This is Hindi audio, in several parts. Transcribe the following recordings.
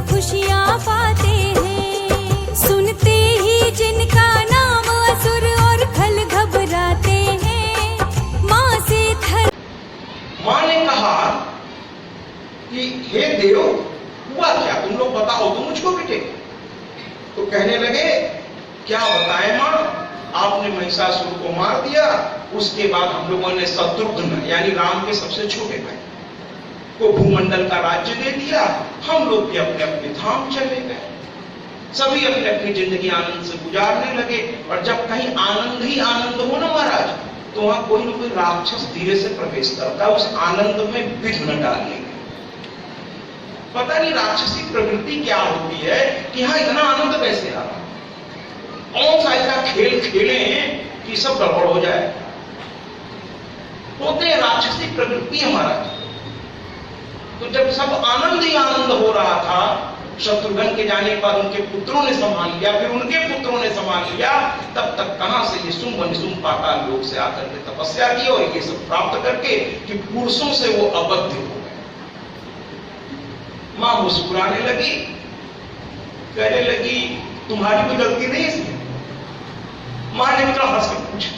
खुशियाँ पाते हैं। सुनते ही जिनका नाम असुर और खल घबराते हैं। माँ से थर माँ ने कहा कि हे देव, हुआ क्या, तुम लोग बताओ तो मुझको बेटे। तो कहने लगे क्या बताएं माँ, आपने महिषासुर को मार दिया, उसके बाद हम लोगों ने शत्रुघ्न यानी राम के सबसे छोटे भाई को भूमंडल का राज्य दे दिया। हम लोग भी अपने अपने धाम चले गए, सभी अपने अपनी जिंदगी आनंद से गुजारने लगे। और जब कहीं आनंद ही आनंद हो ना महाराज, तो वहां कोई ना कोई राक्षस धीरे से प्रवेश करता है उस आनंद में विघ्न डालने के। पता नहीं राक्षसी प्रवृत्ति क्या होती है कि यहां इतना आनंद कैसे आ रहा, कौन सा ऐसा खेल खेले कि सब गड़बड़ हो जाए। होते हैं राक्षसी प्रवृत्ति हमारा। तो जब सब आनंद ही आनंद हो रहा था, शत्रुघ्न के जाने पर उनके पुत्रों ने संभाल लिया, फिर उनके पुत्रों ने संभाल लिया, तब तक कहां से ये शुंभ निशुंभ पाताल लोक से आकर के तपस्या की और ये सब प्राप्त करके कि पुरुषों से वो अबद्ध हो गए। मां मुस्कुराने लगी, कहने लगी तुम्हारी कोई गलती नहीं इसमें। मां ने मित्रों हंस कर पूछा,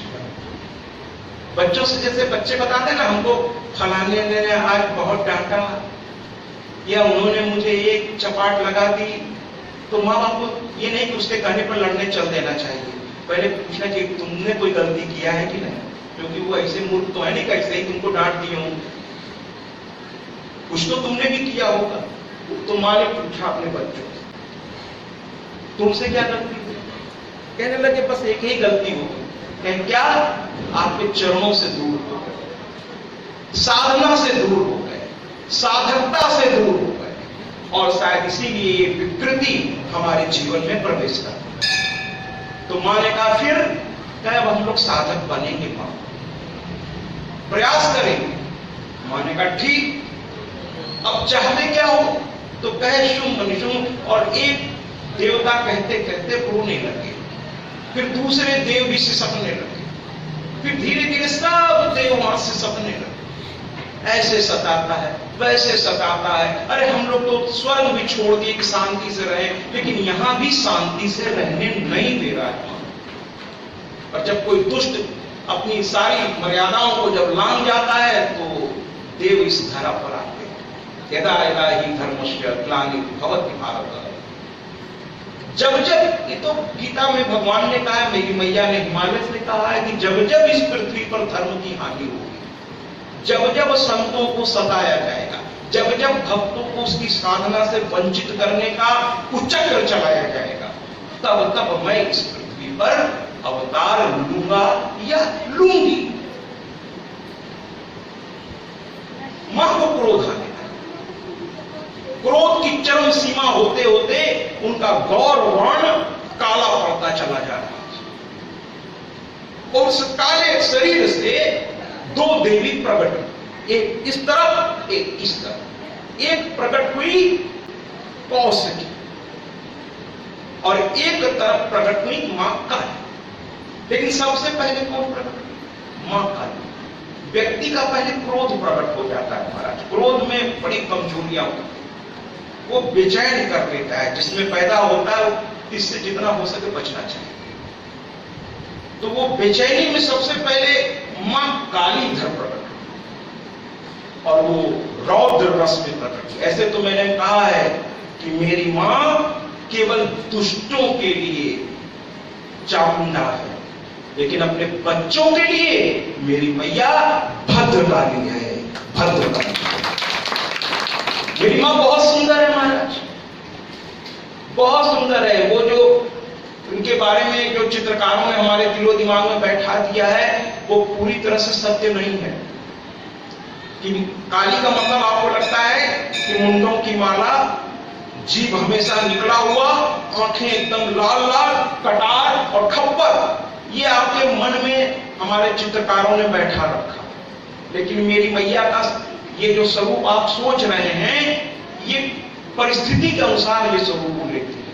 बच्चों से जैसे बच्चे बताते ना, हमको फलाने ने आज बहुत डांटा या उन्होंने मुझे एक चपाट लगा दी, तो माँ बाप को ये नहीं कि उसके कहने पर लड़ने चल देना चाहिए, पहले पूछना चाहिए तुमने कोई गलती किया है कि नहीं, क्योंकि वो ऐसे मूर्ख तो है नहीं कैसे ही तुमको डांट दिए होंगे, कुछ तो तुमने भी किया होगा। तो माँ ने पूछा अपने बच्चों से, तुमसे क्या गलती हुई? कहने लगे बस एक ही गलती हो गई। कहें क्या? आपके चरणों से दूर हो गए, साधना से दूर हो गए, साधकता से दूर हो गए, और शायद इसीलिए ये विकृति हमारे जीवन में प्रवेश करती है। तो मां ने कहा फिर क्या अब हम लोग साधक बनेंगे, मां प्रयास करेंगे। मां ने कहा ठीक, अब चाहते क्या हो? तो कहे शुंभ निशुंभ, और एक देवता कहते कहते रोने लगे, फिर दूसरे देव भी सिसकने लगे, फिर धीरे धीरे सब देव वहां से सपने लगे। ऐसे सताता है, वैसे सताता है, अरे हम लोग तो स्वर्ग भी छोड़ दिए कि शांति से रहे, लेकिन यहां भी शांति से रहने नहीं दे रहा है। और जब कोई दुष्ट अपनी सारी मर्यादाओं को जब लांघ जाता है, तो देव इस धरा पर आते हैं। यदा यदा ही धर्मस्य ग्लानिर्भवति भवति भारत। जब जब, ये तो गीता में भगवान ने कहा है, मेरी मैया ने हिमालय से कहा है कि जब जब इस पृथ्वी पर धर्म की हानि होगी, जब जब संतों को सताया जाएगा, जब जब भक्तों को उसकी साधना से वंचित करने का कुचक्र चलाया जाएगा, तब तब मैं इस पृथ्वी पर अवतार लूंगा या लूंगी। मां को क्रोध आने लगा। क्रोध की चरम सीमा होते होते उनका गौर वर्ण काला पड़ता चला जा रहा है, और उस काले शरीर से दो देवी प्रकट हुई, एक इस तरफ एक इस तरफ। एक प्रकट हुई कौशिकी और एक तरफ प्रकट हुई मां काली। लेकिन सबसे पहले कौन प्रकट हुई? मां काली। व्यक्ति का पहले क्रोध प्रकट हो जाता है महाराज। क्रोध में बड़ी कमजोरियां होती है, वो बेचैन कर लेता है, जिसमें पैदा होता है इससे जितना हो सके बचना चाहिए। तो वो बेचैनी में सबसे पहले मां काली धर प्रकट हुई और वो रौद्र रस में प्रकट हुई। ऐसे तो मैंने कहा है कि मेरी मां केवल दुष्टों के लिए चामुंडा है, लेकिन अपने बच्चों के लिए मेरी मैया भद्रकाली है, भद्रकाली। मेरी मां बहुत सुंदर है महाराज, बहुत सुंदर है। वो जो उनके बारे में जो चित्रकारों ने हमारे दिलो दिमाग में बैठा दिया है, वो पूरी तरह से सत्य नहीं है। कि काली का मतलब आपको लगता है कि मुंडों की माला, जीभ हमेशा निकला हुआ, आंखें एकदम लाल लाल, कटार और खप्पर, ये आपके मन में हमारे चित्रकारों ने बैठा रखा। लेकिन मेरी मैया का ये जो स्वरूप आप सोच रहे हैं, ये परिस्थिति के अनुसार ये स्वरूप लेती है।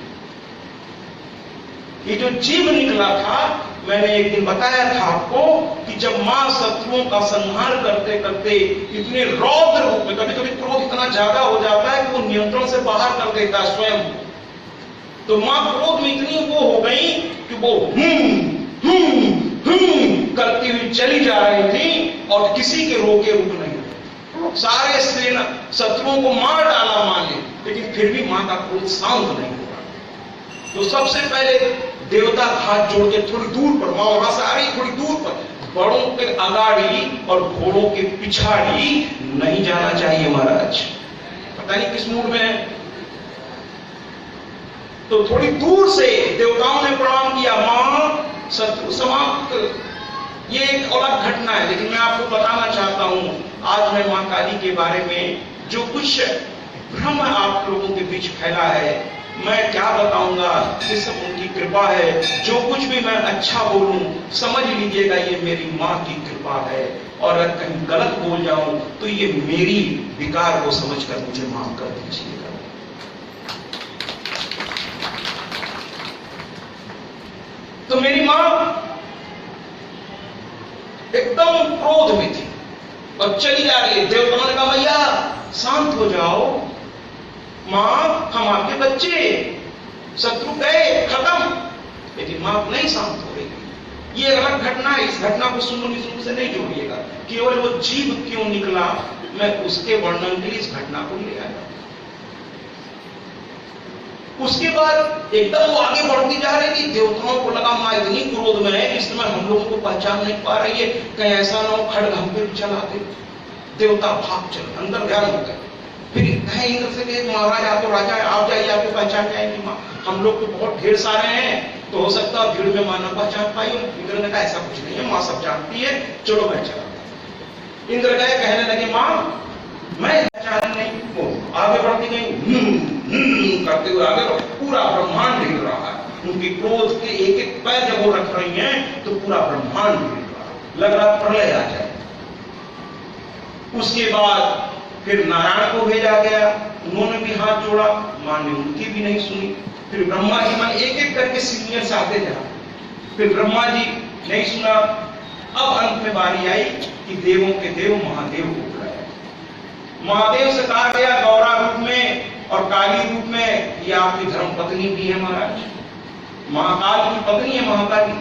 ये जो जीव निकला था, मैंने एक दिन बताया था आपको कि जब मां शत्रुओं का संहार करते करते इतने रौद्र रूप में, कभी कभी क्रोध इतना ज्यादा हो जाता है कि वो नियंत्रण से बाहर कर देता है स्वयं, तो मां क्रोध में इतनी वो हो गई कि वो करती हुई चली जा रही थी और किसी के रोके रुक नहीं रहे। सारे सेना शत्रुओं को मार डाला मां ने, लेकिन फिर भी मां का क्रोध शांत नहीं हुआ। तो सबसे पहले देवता हाथ जोड़ के थोड़ी दूर पर, मां वहां से आ रही थोड़ी दूर पर, बड़ों के अगाड़ी और घोड़ों के पिछाड़ी नहीं जाना चाहिए महाराज। पता नहीं किस मूड में है। तो थोड़ी दूर से देवताओं ने प्रणाम किया, मां शत्रु समाप्त। ये एक अलग घटना है, लेकिन मैं आपको बताना चाहता हूं आज मैं मां काली के बारे में जो कुछ भ्रम आप लोगों के बीच फैला है, मैं क्या बताऊंगा, ये सब उनकी कृपा है। जो कुछ भी मैं अच्छा बोलूं समझ लीजिएगा ये मेरी मां की कृपा है, और अगर कहीं गलत बोल जाऊं तो ये मेरी विकार को समझकर मुझे माफ कर दीजिएगा। तो मेरी मां एकदम क्रोध में थी और चली जा रही है। देवताओं ने कहा भैया शांत हो जाओ, मां हम आपके बच्चे, शत्रु गए खत्म, लेकिन मां नहीं शांत हो रही। ये अलग घटना है, इस घटना को सुमोनित रूप से नहीं जोड़िएगा। केवल वो जीव क्यों निकला, मैं उसके वर्णन के लिए इस घटना को ले आया। उसके बाद एकदम वो आगे बढ़ती जा रही थी। देवताओं को लगा मां इतनी क्रोध में है, इस समय हम लोगों को पहचान नहीं पा रही है, कहीं ऐसा ना हो खड़ग हम पे भी चला दे। देवता भाग चले, अंदर ध्यान हो गए। फिर कहे इंद्र से कहे महाराज आप तो राजा है, आप जाइए, आपको पहचान जाएंगी मां, हम लोग तो बहुत ढेर सारे हैं, तो हो सकता है भीड़ में मां ना पहचान पाई हो। इंद्र ने कहा ऐसा कुछ नहीं है, मां सब जानती है, चलो मैं चला। इंद्र गए, कहने लगे मां मैं पहचान नहीं, वो आगे बढ़ती गई, करते हुए आगे पूरा ब्रह्मांड हिल रहा है। उनकी क्रोध के एक एक पैर जब वो रख रही हैं तो पूरा ब्रह्मांड हिल रहा है, लग रहा प्रलय आ जाए। उसके बाद फिर नारायण को भेजा गया, उन्होंने भी हाथ जोड़ा, मां ने उनकी भी नहीं सुनी। फिर ब्रह्मा जी, मान एक एक करके सीनियर से आते जा, फिर ब्रह्मा जी नहीं सुना। अब अंत में बारी आई कि देवों के देव महादेव को बुलाया। महादेव से कहा गया गौरा रूप में और काली रूप में, ये आपकी धर्म पत्नी भी है महाराज, महाकाल की पत्नी है महाकाली,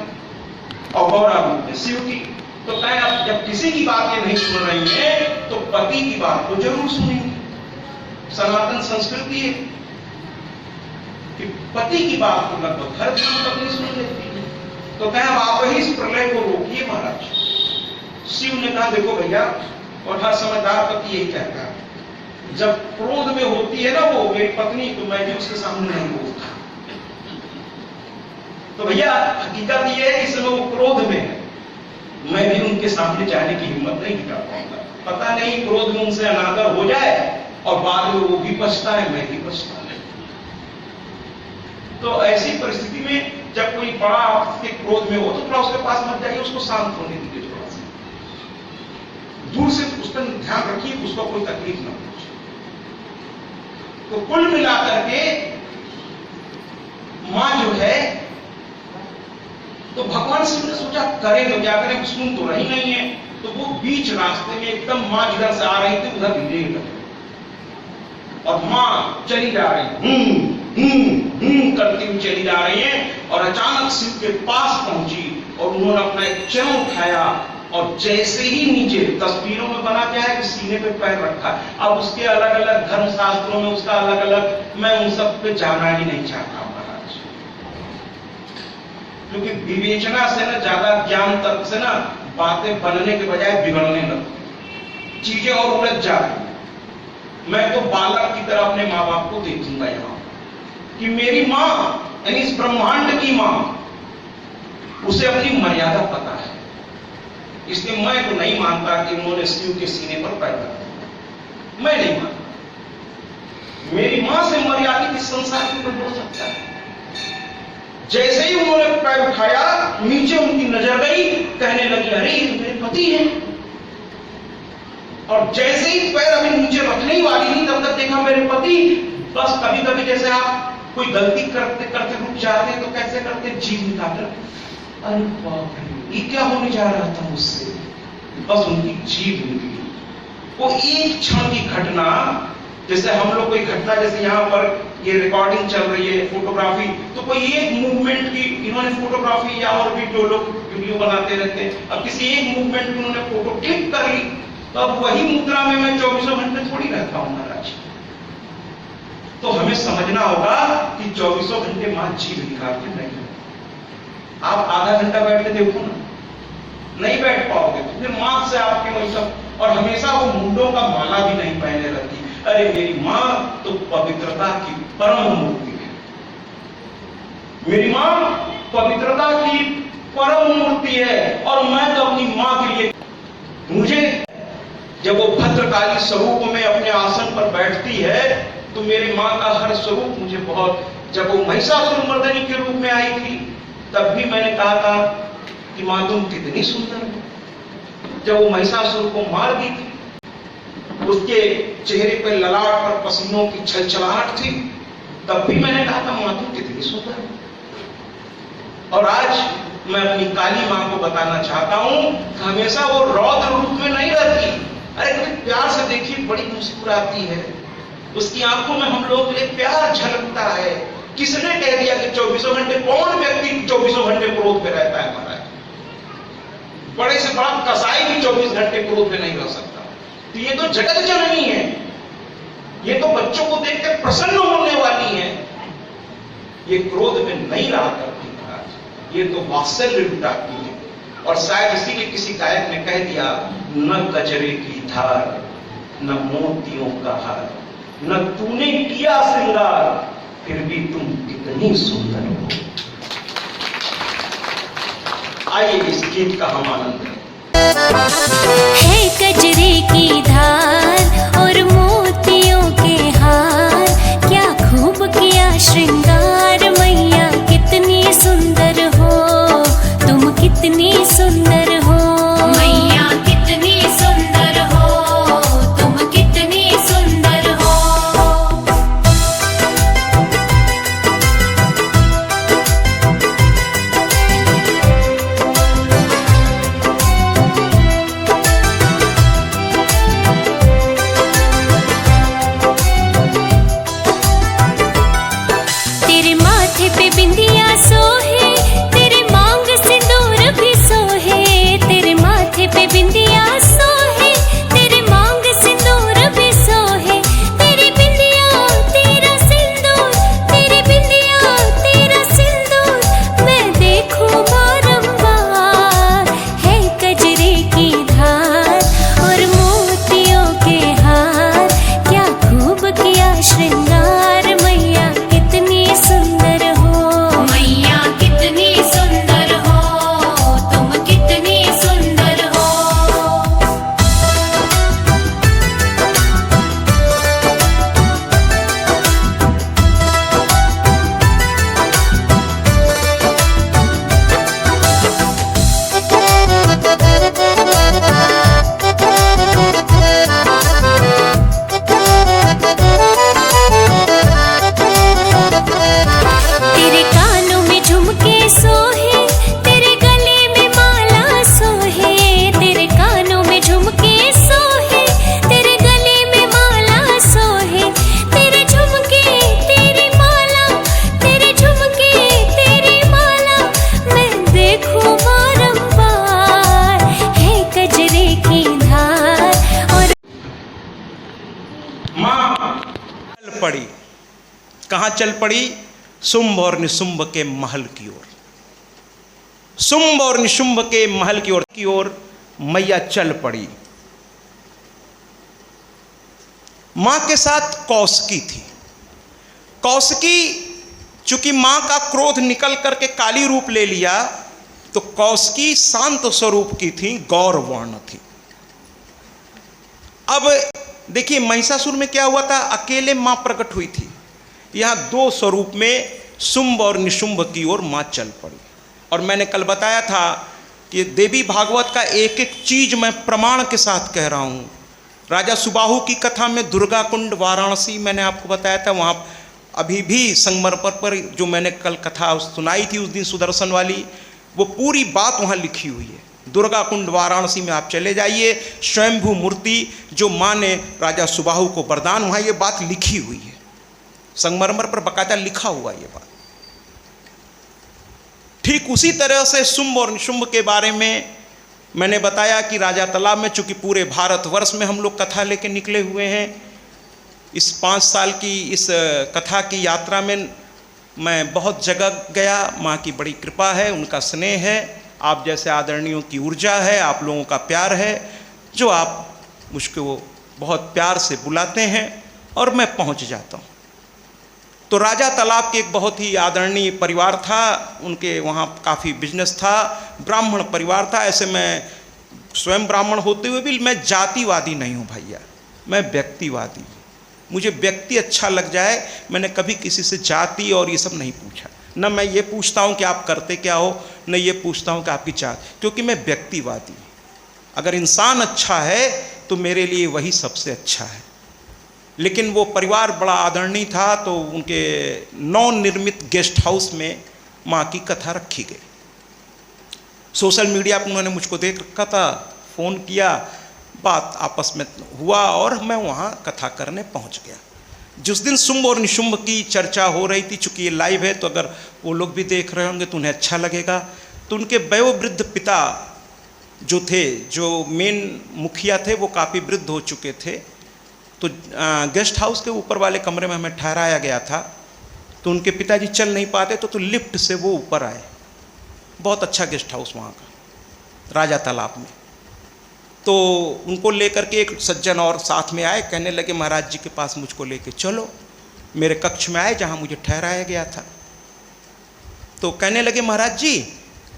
और गौरा रूप में शिव की। तो कहें अब जब किसी की बात ये नहीं सुन रही है तो पति की बात तो जरूर सुनेंगे। सनातन संस्कृति है कि पति की बात को लगभग हर पत्नी सुन लेती है। तो कहें अब आप ही इस प्रलय को रोकिए महाराज। शिव ने कहा देखो भैया, और हर समझदार पति यही कहता है, जब क्रोध में होती है ना वो मेरी पत्नी, तो मैं भी उसके सामने नहीं बोलता। तो भैया हकीकत ये है कि इस समय वो क्रोध में है, मैं भी उनके सामने जाने की हिम्मत नहीं जुटा पाऊंगा। पता नहीं क्रोध में उनसे अनादर हो जाए और बाद में वो भी पछता है, मैं भी पछता है। तो ऐसी परिस्थिति में जब कोई बड़ा आपके क्रोध में हो तो थोड़ा उसके पास मत जाइए, उसको शांत होने दीजिए, थोड़ा सा दूर से उस पर ध्यान रखिए, उसको कोई तकलीफ ना पहुंचे। तो कुल मिलाकर के मां जो है, तो भगवान शिव ने सोचा करें तो क्या करें, सुन तो रही नहीं है। तो वो बीच रास्ते में एकदम मां जिधर से आ रही थी उधर गिरने लगे और मां चली जा रही करती हुई चली जा रही है, और अचानक शिव के पास पहुंची और उन्होंने अपना एक चरण उठाया और जैसे ही नीचे, तस्वीरों में बना क्या है कि सीने पे पैर रखा। अब उसके अलग अलग धर्म शास्त्रों में उसका अलग अलग, मैं उन सब पे जाना ही नहीं चाहता महाराज, क्योंकि विवेचना से ना ज्यादा ज्ञान तर्क से ना बातें बनने के बजाय बिगड़ने लगती, चीजें और उलझ जाती। मैं तो बालक की तरह अपने माँ बाप को देखूंगा यहाँ कि मेरी माँ यानी इस ब्रह्मांड की माँ, उसे अपनी मर्यादा पता है, इसलिए मैं तो नहीं मानता कि उन्होंने शिव के सीने पर पैर रखा। मैं नहीं मानता, मेरी मां से मर्यादित इस संसार में कोई हो सकता है। जैसे ही उन्होंने पैर उठाया, नीचे उनकी नजर गई, कहने लगी अरे ये मेरे पति हैं। और जैसे ही पैर अभी नीचे रखने ही वाली थी तब तक देखा मेरे पति। बस कभी कभी जैसे आप कोई गलती करते करते रुक जाते तो कैसे करते, जीभ निकाल अरे बाप रे, ये क्या होने जा रहा था मुझसे? बस उनकी जीभ निकली। वो एक क्षण की घटना, जैसे हम लोग कोई घटना, जैसे यहाँ पर ये रिकॉर्डिंग चल रही है, फोटोग्राफी, तो कोई एक मूवमेंट की इन्होंने फोटोग्राफी, या और भी जो लोग वीडियो बनाते रहते हैं, अब किसी एक मूवमेंट की उन्होंने फोटो क्लिक कर ली, तो अब वही मुद्रा में मैं 24 घंटे थोड़ी रहता हूं महाराज। तो हमें समझना होगा कि 24 घंटे मां जीव निकालते नहीं। आप आधा घंटा बैठ के देखो ना, नहीं बैठ पाओगे, तो फिर मां से आपके वही सब। और हमेशा वो मुंडों का माला भी नहीं पहने रहती। अरे मेरी मां तो पवित्रता की परम मूर्ति है, मेरी मां पवित्रता की परम मूर्ति है। और मैं तो अपनी मां के लिए, मुझे जब वो भद्रकाली स्वरूप में अपने आसन पर बैठती है, तो मेरी मां का हर स्वरूप मुझे बहुत, जब वो महिषासुरमर्दिनी के रूप में आई थी, तब भी मैंने कहा था कि मां तुम कितनी सुंदर हो। जब वो महिषासुर को मार दी थी, उसके चेहरे पर ललाट पर पसीनों की छलछलाहट थी, तब भी मैंने कहा था मां तुम कितनी सुंदर हो। और आज मैं अपनी काली मां को बताना चाहता हूं कि हमेशा वो रौद्र रूप में नहीं रहती। अरे कभी प्यार से देखिए, बड़ी मुस्कुराती है, उसकी आंखों में हम लोग के लिए प्यार झलकता है। किसने कह दिया कि 24 घंटे, कौन व्यक्ति 24 घंटे क्रोध में रहता है महाराज? बड़े से बड़ा कसाई भी 24 घंटे क्रोध में नहीं रह सकता। तो ये तो जगत जननी है, ये तो बच्चों को देखकर प्रसन्न होने वाली है, ये क्रोध में नहीं रहा करती महाराज, ये तो वात्सल्य लुटाती है। और शायद इसीलिए किसी गायक ने कह दिया, न गजरे की धार, न मोतियों का हार, न तूने किया श्रृंगार, फिर भी तुम कितनी सुंदर हो। आइए इस गीत का हम आनंद लें। है गजरे की धार और मोतियों के हार, क्या खूब किया श्रृंगार, मैया कितनी सुंदर हो, तुम कितनी सुंदर हो, मैया कितनी सुंदर हो, तुम कितनी सुंदर हो। तेरे माथे पे बिंदिया सोहे, तेरे मांग सिंदूर भी सोहे, तेरे माथे पे बिंदिया सोहे, तेरे मांग सिंदूर भी सोहे, तेरी बिंदिया तेरा सिंदूर, तेरी बिंदिया तेरा सिंदूर, मैं देखूं बारंबार। है गजरे की धार और मोतियों के हार, क्या खूब किया श्रृंगार, मैया कितनी सुंदर हो, मैया कितनी सुंदर हो, तुम कितनी सुंदर हो। तेरे कानों में झुमके सोहे, तेरे गले में माला सोहे, तेरे कानों में झुमके सोहे, तेरे गले में माला सोहे, तेरे झुमके तेरी माला, तेरे झुमके तेरी माला, मैं देखूं बारंबार। है गजरे की धार और मां चल पड़ी। कहां चल पड़ी? शुंभ और निशुंभ के महल की ओर। शुंभ और निशुंभ के महल की ओर मैया चल पड़ी। मां के साथ कौशिकी थी। कौशिकी चूंकि मां का क्रोध निकल करके काली रूप ले लिया, तो कौशिकी शांत स्वरूप की थी, गौर वर्ण थी। अब देखिए महिषासुर में क्या हुआ था, अकेले मां प्रकट हुई थी। यहां दो स्वरूप में शुंभ और निशुंभ की ओर मां चल पड़ी। और मैंने कल बताया था कि देवी भागवत का एक एक चीज मैं प्रमाण के साथ कह रहा हूं। राजा सुबाहु की कथा में दुर्गा कुंड वाराणसी मैंने आपको बताया था, वहां अभी भी संगमरमर पर जो मैंने कल कथा सुनाई थी उस दिन सुदर्शन वाली, वो पूरी बात वहाँ लिखी हुई है। दुर्गा कुंड वाराणसी में आप चले जाइए, स्वयंभू मूर्ति जो माँ ने राजा सुबाहु को वरदान, वहाँ ये बात लिखी हुई है, संगमरमर पर बकायदा लिखा हुआ ये बात। ठीक उसी तरह से शुंभ और निशुंभ के बारे में मैंने बताया कि राजा तालाब में, चूंकि पूरे भारतवर्ष में हम लोग कथा लेके निकले हुए हैं, इस 5 साल की इस कथा की यात्रा में मैं बहुत जगह गया। माँ की बड़ी कृपा है, उनका स्नेह है, आप जैसे आदरणीयों की ऊर्जा है, आप लोगों का प्यार है, जो आप मुझको बहुत प्यार से बुलाते हैं और मैं पहुंच जाता हूं। तो राजा तालाब के एक बहुत ही आदरणीय परिवार था, उनके वहाँ काफ़ी बिजनेस था, ब्राह्मण परिवार था। ऐसे मैं स्वयं ब्राह्मण होते हुए भी मैं जातिवादी नहीं हूँ भैया, मैं व्यक्तिवादी हूँ। मुझे व्यक्ति अच्छा लग जाए, मैंने कभी किसी से जाति और ये सब नहीं पूछा, न मैं ये पूछता हूँ कि आप करते क्या हो, न ये पूछता हूँ कि आपकी जात, क्योंकि मैं व्यक्तिवादी हूँ। अगर इंसान अच्छा है तो मेरे लिए वही सबसे अच्छा है। लेकिन वो परिवार बड़ा आदरणीय था, तो उनके नवनिर्मित गेस्ट हाउस में माँ की कथा रखी गई। सोशल मीडिया पर उन्होंने मुझको देख रखा था, फ़ोन किया, बात आपस में हुआ और मैं वहाँ कथा करने पहुँच गया। जिस दिन शुंभ और निशुंभ की चर्चा हो रही थी, चूँकि ये लाइव है तो अगर वो लोग भी देख रहे होंगे तो उन्हें अच्छा लगेगा। तो उनके वयोवृद्ध पिता जो थे, जो मेन मुखिया थे, वो काफ़ी वृद्ध हो चुके थे। तो गेस्ट हाउस के ऊपर वाले कमरे में हमें ठहराया गया था। तो उनके पिताजी चल नहीं पाते तो लिफ्ट से वो ऊपर आए। बहुत अच्छा गेस्ट हाउस वहाँ का राजा तालाब में। तो उनको लेकर के एक सज्जन और साथ में आए, कहने लगे महाराज जी के पास मुझको लेके चलो। मेरे कक्ष में आए जहाँ मुझे ठहराया गया था। तो कहने लगे महाराज जी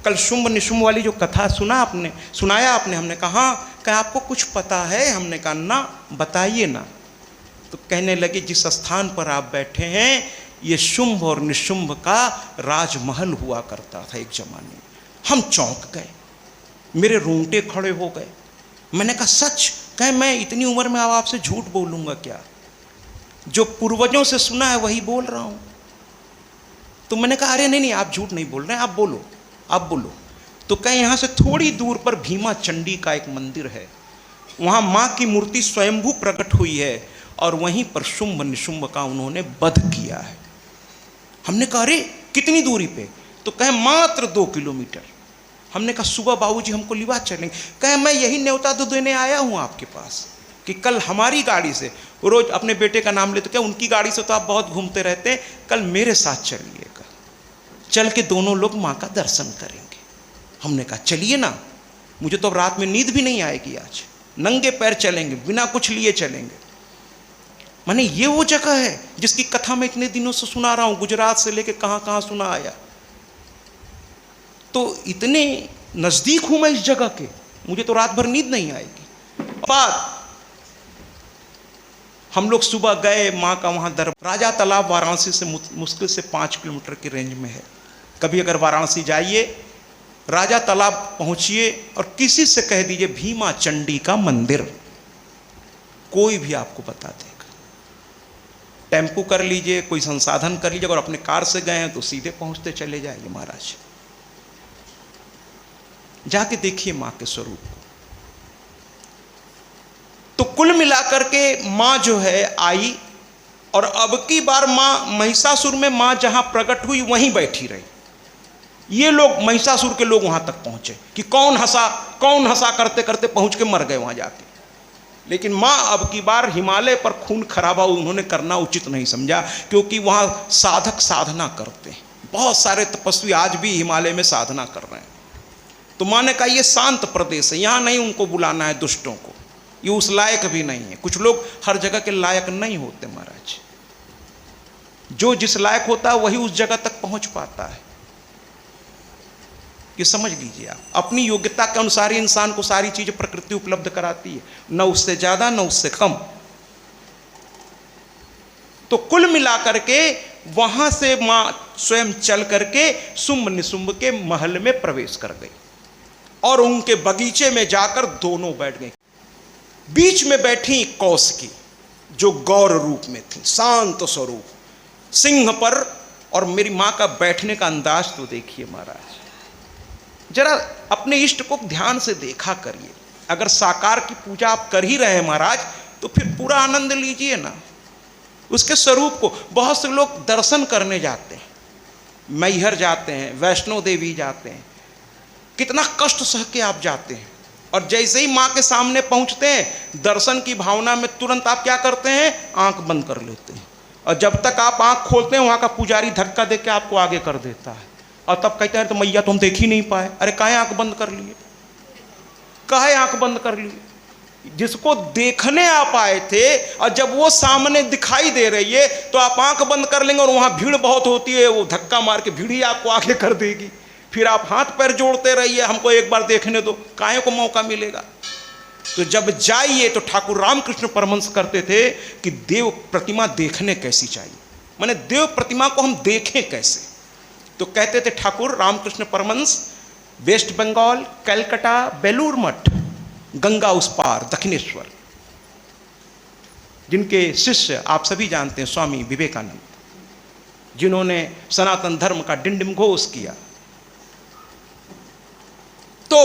कल शुंभ निशुंभ वाली जो कथा सुनाया आपने। हमने कहा क्या आपको कुछ पता है? हमने कहा ना, बताइए ना। तो कहने लगे जिस स्थान पर आप बैठे हैं ये शुंभ और निशुंभ का राजमहल हुआ करता था एक जमाने में। हम चौंक गए, मेरे रोंगटे खड़े हो गए। मैंने कहा सच? कहे मैं इतनी उम्र में अब आपसे झूठ बोलूँगा क्या? जो पूर्वजों से सुना है वही बोल रहा हूँ। तो मैंने कहा अरे नहीं आप झूठ नहीं बोल रहे हैं, आप बोलो। तो कहे यहाँ से थोड़ी दूर पर भीमा चंडी का एक मंदिर है, वहाँ माँ की मूर्ति स्वयंभू प्रकट हुई है और वहीं पर शुंभ निशुंभ का उन्होंने वध किया है। हमने कहा अरे कितनी दूरी पे? तो कहे मात्र 2 किलोमीटर। हमने कहा सुबह बाबूजी हमको लिवा चलेंगे। कहे मैं यही न्योता तो देने आया हूँ आपके पास कि कल हमारी गाड़ी से, रोज अपने बेटे का नाम लेते, क्या उनकी गाड़ी से तो आप बहुत घूमते रहते हैं, कल मेरे साथ चलिएगा, चल के दोनों लोग माँ का दर्शन करेंगे। हमने कहा चलिए ना, मुझे तो अब रात में नींद भी नहीं आएगी, आज नंगे पैर चलेंगे, बिना कुछ लिए चलेंगे। माने ये वो जगह है जिसकी कथा मैं इतने दिनों से सुना रहा हूँ, गुजरात से लेके कहाँ कहाँ सुना आया। तो इतने नज़दीक हूँ मैं इस जगह के, मुझे तो रात भर नींद नहीं आएगी। बात हम लोग सुबह गए माँ का वहाँ राजा तालाब वाराणसी से मुश्किल से 5 किलोमीटर की रेंज में है। कभी अगर वाराणसी जाइए, राजा तालाब पहुँचिए और किसी से कह दीजिए भीमा चंडी का मंदिर, कोई भी आपको बता देगा। टेम्पू कर लीजिए, कोई संसाधन कर लीजिए, अगर अपने कार से गए हैं तो सीधे पहुँचते चले जाइए महाराज। जाके देखिए माँ के स्वरूप को। तो कुल मिलाकर के माँ जो है आई, और अब की बार माँ महिषासुर में माँ जहां प्रकट हुई वहीं बैठी रही। ये लोग महिषासुर के लोग वहां तक पहुंचे कि कौन हंसा करते करते पहुंच के मर गए वहां जाके। लेकिन माँ अब की बार हिमालय पर खून खराबा उन्होंने करना उचित नहीं समझा, क्योंकि वहां साधक साधना करते हैं। बहुत सारे तपस्वी आज भी हिमालय में साधना कर रहे हैं। तो माँ ने कहा ये शांत प्रदेश है, यहाँ नहीं उनको बुलाना है दुष्टों को, ये उस लायक भी नहीं है। कुछ लोग हर जगह के लायक नहीं होते महाराज, जो जिस लायक होता है वही उस जगह तक पहुंच पाता है। ये समझ लीजिए आप, अपनी योग्यता के अनुसार ही इंसान को सारी चीजें प्रकृति उपलब्ध कराती है, न उससे ज्यादा न उससे कम। तो कुल मिलाकर के वहां से मां स्वयं चल करके शुंभ निशुंभ के महल में प्रवेश कर गई और उनके बगीचे में जाकर दोनों बैठ गई। बीच में बैठी कौशिकी, जो गौर रूप में थी, शांत स्वरूप, सिंह पर। और मेरी माँ का बैठने का अंदाज तो देखिए महाराज, जरा अपने इष्ट को ध्यान से देखा करिए। अगर साकार की पूजा आप कर ही रहे हैं महाराज, तो फिर पूरा आनंद लीजिए ना उसके स्वरूप को। बहुत से लोग दर्शन करने जाते हैं, मैहर जाते हैं, वैष्णो देवी जाते हैं, कितना कष्ट सह के आप जाते हैं, और जैसे ही माँ के सामने पहुँचते हैं दर्शन की भावना में तुरंत आप क्या करते हैं, आंख बंद कर लेते हैं। और जब तक आप आंख खोलते हैं वहाँ का पुजारी धक्का दे के आपको आगे कर देता है, और तब कहते हैं तो मैया तो हम देख ही नहीं पाए। अरे काहे आंख बंद कर लिए, काहे आंख बंद कर लिए? जिसको देखने आप आए थे और जब वो सामने दिखाई दे रही है तो आप आंख बंद कर लेंगे, और वहाँ भीड़ बहुत होती है, वो धक्का मार के भीड़ ही आपको आगे कर देगी। फिर आप हाथ पैर जोड़ते रहिए, हमको एक बार देखने दो, काहे को मौका मिलेगा। तो जब जाइए, तो ठाकुर रामकृष्ण परमहंस करते थे कि देव प्रतिमा देखने कैसी चाहिए, माने देव प्रतिमा को हम देखें कैसे। तो कहते थे ठाकुर रामकृष्ण परमहंस, वेस्ट बंगाल, कलकत्ता, बेलूर मठ, गंगा उस पार, दक्षिणेश्वर, जिनके शिष्य आप सभी जानते हैं स्वामी विवेकानंद, जिन्होंने सनातन धर्म का डिंडिम घोष किया। तो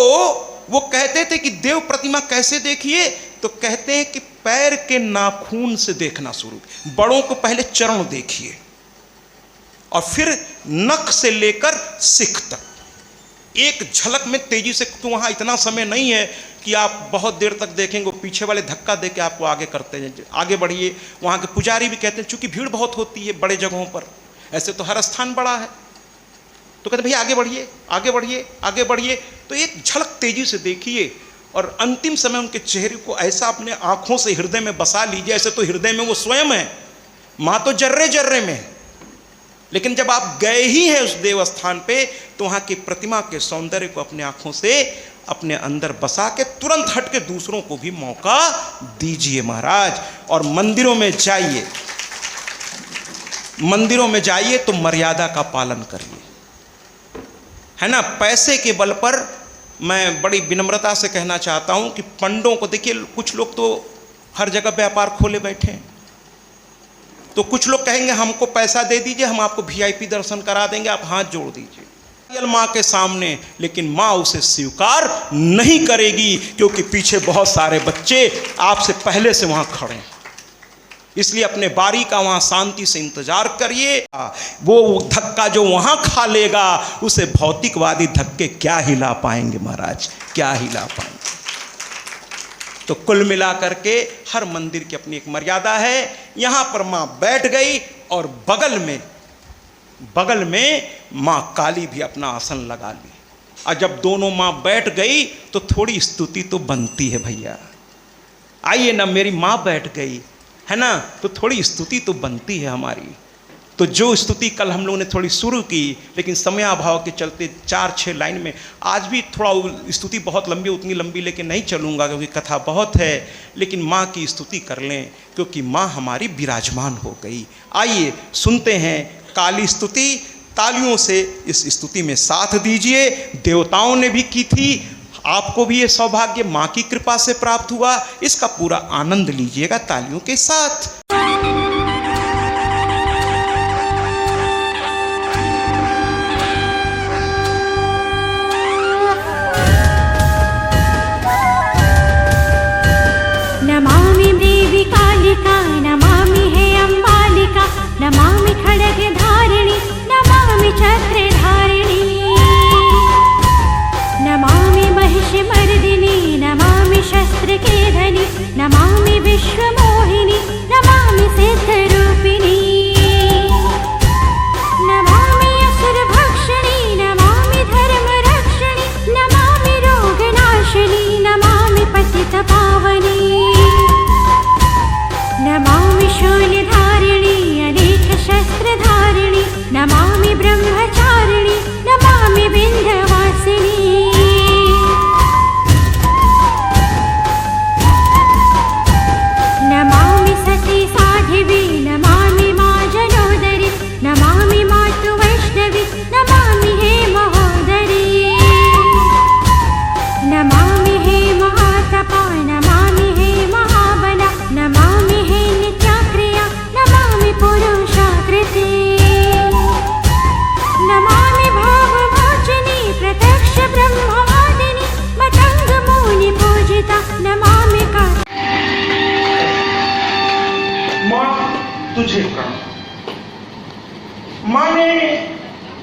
वो कहते थे कि देव प्रतिमा कैसे देखिए, तो कहते हैं कि पैर के नाखून से देखना शुरू, बड़ों को पहले चरण देखिए और फिर नख से लेकर सिख तक एक झलक में तेजी से। तो वहाँ इतना समय नहीं है कि आप बहुत देर तक देखेंगे, पीछे वाले धक्का दे के आपको आगे करते हैं, आगे बढ़िए। वहाँ के पुजारी भी कहते हैं चूंकि भीड़ बहुत होती है बड़े जगहों पर, ऐसे तो हर स्थान बड़ा है, तो कहते भैया आगे बढ़िए, आगे बढ़िए, आगे बढ़िए। तो एक झलक तेजी से देखिए, और अंतिम समय उनके चेहरे को ऐसा अपने आंखों से हृदय में बसा लीजिए, ऐसे तो हृदय में वो स्वयं है, माँ तो जर्रे जर्रे में है। लेकिन जब आप गए ही हैं उस देव स्थान पे, तो वहाँ की प्रतिमा के सौंदर्य को अपने आंखों से अपने अंदर बसा के तुरंत हट के दूसरों को भी मौका दीजिए महाराज। और मंदिरों में जाइए, मंदिरों में जाइए तो मर्यादा का पालन करिए, है ना। पैसे के बल पर मैं बड़ी विनम्रता से कहना चाहता हूं कि पंडों को देखिए, कुछ लोग तो हर जगह व्यापार खोले बैठे हैं, तो कुछ लोग कहेंगे हमको पैसा दे दीजिए, हम आपको वीआईपी दर्शन करा देंगे, आप हाथ जोड़ दीजिए माँ के सामने, लेकिन माँ उसे स्वीकार नहीं करेगी, क्योंकि पीछे बहुत सारे बच्चे आपसे पहले से वहां खड़े हैं। इसलिए अपने बारी का वहां शांति से इंतजार करिए। वो धक्का जो वहां खा लेगा, उसे भौतिकवादी धक्के क्या हिला पाएंगे महाराज, क्या हिला पाएंगे। तो कुल मिला करके हर मंदिर की अपनी एक मर्यादा है। यहां पर मां बैठ गई और बगल में मां काली भी अपना आसन लगा ली, और जब दोनों मां बैठ गई तो थोड़ी स्तुति तो बनती है भैया। आइए ना, मेरी मां बैठ गई है ना, तो थोड़ी स्तुति तो बनती है हमारी। तो जो स्तुति कल हम लोगों ने थोड़ी शुरू की, लेकिन समयाभाव के चलते 4-6 लाइन में, आज भी थोड़ा स्तुति बहुत लंबी, उतनी लंबी लेके नहीं चलूँगा क्योंकि कथा बहुत है, लेकिन माँ की स्तुति कर लें क्योंकि माँ हमारी विराजमान हो गई। आइए सुनते हैं काली स्तुति, तालियों से इस स्तुति में साथ दीजिए। देवताओं ने भी की थी, आपको भी ये सौभाग्य माँ की कृपा से प्राप्त हुआ, इसका पूरा आनंद लीजिएगा तालियों के साथ। नमामि देवी कालिका, नमामि हे अम्बालिका, नमामि खड्गधारिणी, नमामि चक्रधारिणी, नमामि महिषमर्दिनी, नमामि शस्त्रकेधनी, नमामि विश्वमोहिनी, नमामि माने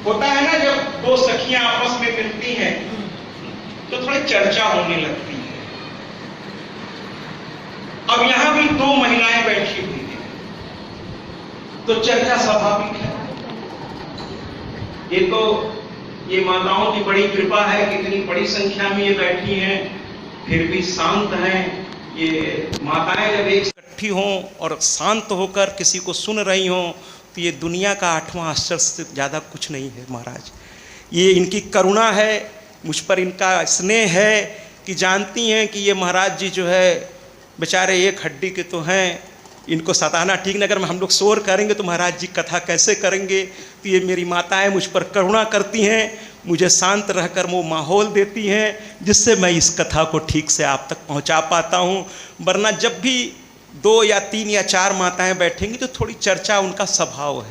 होता है ना, जब दो सखियां आपस में मिलती हैं तो थोड़ी चर्चा होने लगती है। अब यहां भी दो महिलाएं बैठी हुई हैं तो चर्चा स्वाभाविक है। ये माताओं की बड़ी कृपा है कि इतनी बड़ी संख्या में ये बैठी हैं, फिर भी शांत हैं। ये माताएं जब एक इकट्ठी हों और शांत होकर किसी को सुन रही हों तो ये दुनिया का 8वां आश्चर्य से ज़्यादा कुछ नहीं है महाराज। ये इनकी करुणा है, मुझ पर इनका स्नेह है कि जानती हैं कि ये महाराज जी जो है बेचारे एक हड्डी के तो हैं, इनको सताना ठीक नहीं। अगर हम लोग शोर करेंगे तो महाराज जी कथा कैसे करेंगे। तो ये मेरी माताएं मुझ पर करुणा करती हैं, मुझे शांत रहकर वो माहौल देती हैं जिससे मैं इस कथा को ठीक से आप तक पहुंचा पाता हूं। वरना जब भी 2 या 3 या 4 माताएं बैठेंगी तो थोड़ी चर्चा, उनका स्वभाव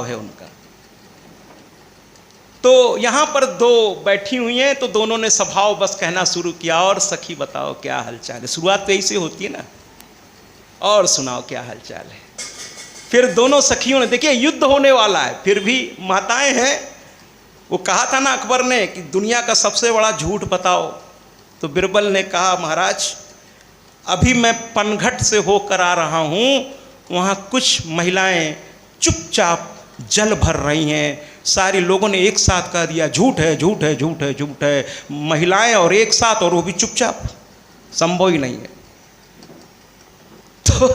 है उनका। तो यहाँ पर 2 बैठी हुई हैं तो दोनों ने स्वभाव बस कहना शुरू किया, और सखी बताओ क्या हालचाल है। शुरुआत तो ऐसे होती है ना, और सुनाओ क्या हालचाल है। फिर दोनों सखियों ने, देखिए युद्ध होने वाला है, फिर भी माताएं हैं। वो कहा था ना अकबर ने कि दुनिया का सबसे बड़ा झूठ बताओ, तो बिरबल ने कहा महाराज अभी मैं पनघट से होकर आ रहा हूँ, वहाँ कुछ महिलाएं चुपचाप जल भर रही हैं। सारे लोगों ने एक साथ कह दिया झूठ है, झूठ है, झूठ है, झूठ है। महिलाएं और एक साथ, और वो भी चुपचाप, संभव ही नहीं है। तो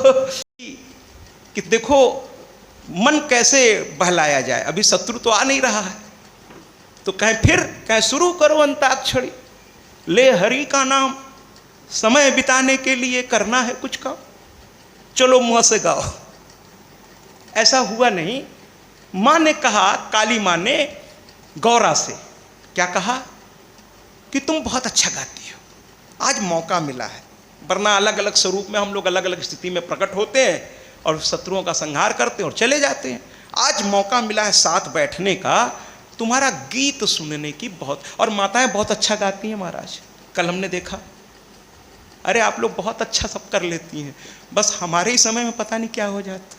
कि देखो मन कैसे बहलाया जाए। अभी शत्रु तो आ नहीं रहा है तो कहें शुरू करो अंताक्षरी, ले हरि का नाम, समय बिताने के लिए करना है कुछ काम, चलो मुंह से गाओ। ऐसा हुआ नहीं। मां ने कहा, काली मां ने गौरा से क्या कहा कि तुम बहुत अच्छा गाती हो, आज मौका मिला है। वरना अलग अलग स्वरूप में हम लोग अलग अलग स्थिति में प्रकट होते हैं और शत्रुओं का संहार करते हैं और चले जाते हैं। आज मौका मिला है साथ बैठने का, तुम्हारा गीत सुनने की। बहुत, और माताएं बहुत अच्छा गाती हैं महाराज। कल हमने देखा, अरे आप लोग बहुत अच्छा सब कर लेती हैं, बस हमारे ही समय में पता नहीं क्या हो जाता।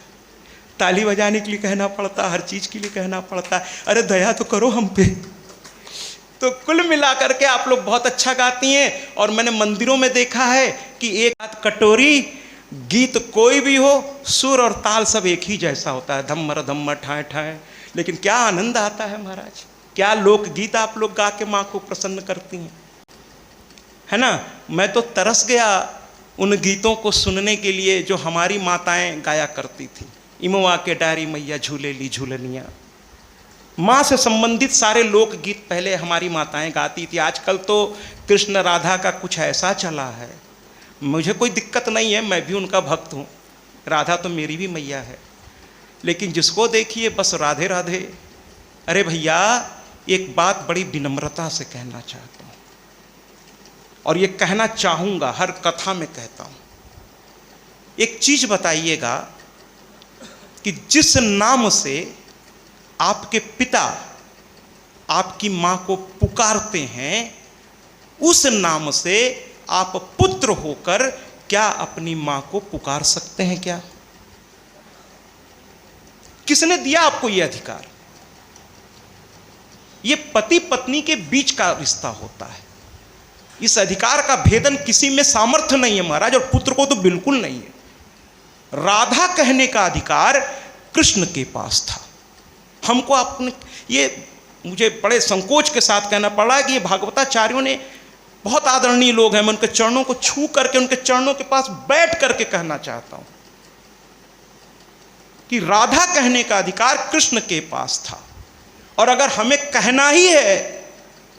ताली बजाने के लिए कहना पड़ता, हर चीज के लिए कहना पड़ता। अरे दया तो करो हम पे। तो कुल मिलाकर के आप लोग बहुत अच्छा गाती हैं। और मैंने मंदिरों में देखा है कि एक हाथ कटोरी, गीत कोई भी हो, सुर और ताल सब एक ही जैसा होता है, धम्मर धम्मर ठाए ठाए। लेकिन क्या आनंद आता है महाराज, क्या लोकगीत आप लोग गा के माँ को प्रसन्न करती हैं, है ना। मैं तो तरस गया उन गीतों को सुनने के लिए जो हमारी माताएं गाया करती थी। इमवा के डारी मैया झूले ली झूलनिया, माँ से संबंधित सारे लोकगीत पहले हमारी माताएं गाती थी। आजकल तो कृष्ण राधा का कुछ ऐसा चला है, मुझे कोई दिक्कत नहीं है, मैं भी उनका भक्त हूँ, राधा तो मेरी भी मैया है। लेकिन जिसको देखिए बस राधे राधे। अरे भैया एक बात बड़ी विनम्रता से कहना चाहता हूँ, और ये कहना चाहूँगा, हर कथा में कहता हूँ। एक चीज बताइएगा कि जिस नाम से आपके पिता आपकी माँ को पुकारते हैं, उस नाम से आप पुत्र होकर क्या अपनी माँ को पुकार सकते हैं क्या? किसने दिया आपको यह अधिकार? यह पति पत्नी के बीच का रिश्ता होता है। इस अधिकार का भेदन किसी में सामर्थ्य नहीं है महाराज, और पुत्र को तो बिल्कुल नहीं है। राधा कहने का अधिकार कृष्ण के पास था। हमको अपने, ये मुझे बड़े संकोच के साथ कहना पड़ रहा है कि ये भागवताचार्यों ने, बहुत आदरणीय लोग हैं, मैं उनके चरणों को छू करके, उनके चरणों के पास बैठ करके कहना चाहता हूं कि राधा कहने का अधिकार कृष्ण के पास था। और अगर हमें कहना ही है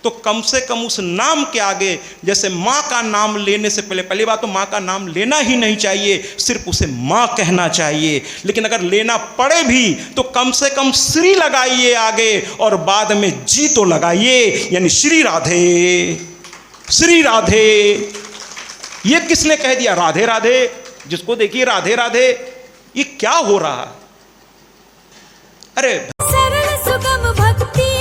तो कम से कम उस नाम के आगे, जैसे माँ का नाम लेने से पहले बात तो माँ का नाम लेना ही नहीं चाहिए, सिर्फ उसे माँ कहना चाहिए। लेकिन अगर लेना पड़े भी तो कम से कम श्री लगाइए आगे, और बाद में जी तो लगाइए, यानी श्री राधे, श्री राधे। ये किसने कह दिया राधे राधे? जिसको देखिए राधे राधे, ये क्या हो रहा है? अरे सरल सुगम भक्ति